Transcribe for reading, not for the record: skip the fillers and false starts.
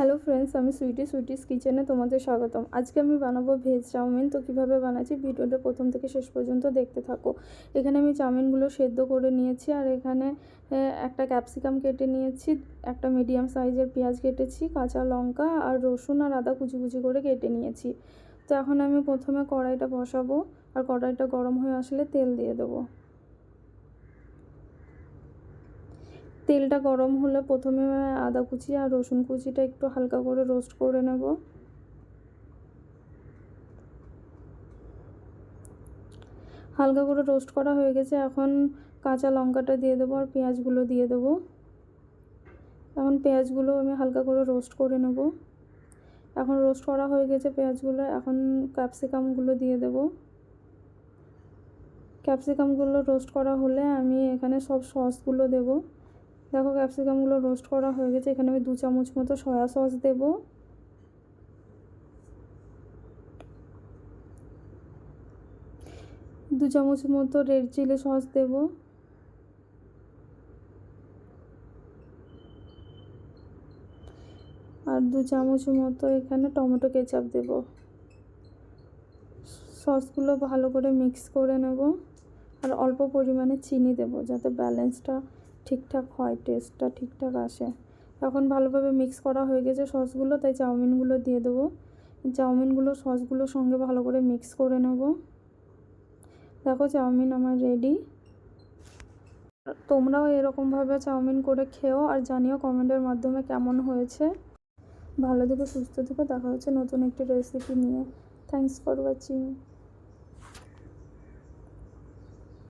Hello friends, আমি sweeties কিচেনে তোমাদের স্বাগতম। আজকে আমি বানাবো ভেজ চাউমিন। তো কীভাবে বানাচ্ছি ভিডিওটা প্রথম থেকে শেষ পর্যন্ত দেখতে থাকো। এখানে আমি চাউমিনগুলো সেদ্ধ করে নিয়েছি, আর এখানে একটা ক্যাপসিকাম কেটে নিয়েছি, একটা মিডিয়াম সাইজের পেঁয়াজ কেটেছি, কাঁচা লঙ্কা আর রসুন আর আদা কুচি কুচি করে কেটে নিয়েছি। তো এখন আমি প্রথমে কড়াইটা বসাবো, আর কড়াইটা গরম হয়ে আসলে তেল দিয়ে দেবো। তেলটা গরম হলে প্রথমে আদা কুচি আর রসুন কুচিটা একটু হালকা করে রোস্ট করে নেব। হালকা করে রোস্ট করা হয়ে গেছে, এখন কাঁচা লঙ্কাটা দিয়ে দেবো আর পেঁয়াজগুলো দিয়ে দেবো। এখন পেঁয়াজগুলো আমি হালকা করে রোস্ট করে নেব। এখন রোস্ট করা হয়ে গেছে পেঁয়াজগুলো, এখন ক্যাপসিকামগুলো দিয়ে দেবো। ক্যাপসিকামগুলো রোস্ট করা হলে আমি এখানে সব সসগুলো দেবো। দেখো ক্যাপসিকামগুলো রোস্ট করা হয়ে গেছে, এখানে আমি 2 চামচ মতো সয়া সস দেবো। দু চামচ মতো রেড চিলি সস দেব। আর 2 চামচ মতো এখানে টমেটো কেচাপ দেব। সসগুলো ভালো করে মিক্স করে নেব, আর অল্প পরিমাণে চিনি দেব যাতে ব্যালেন্সটা ঠিকঠাক হয়, টেস্টটা ঠিকঠাক আসে। এখন ভালোভাবে মিক্স করা হয়ে গেছে সসগুলো, তাই চাউমিনগুলো দিয়ে দেবো। চাউমিনগুলো সসগুলোর সঙ্গে ভালো করে মিক্স করে নেব। দেখো চাউমিন আমার রেডি। তোমরাও এরকমভাবে চাউমিন করে খেও আর জানিও কমেন্টের মাধ্যমে কেমন হয়েছে। ভালো থেকো, সুস্থ থেকো, দেখা হচ্ছে নতুন একটি রেসিপি নিয়ে। Thanks for watching.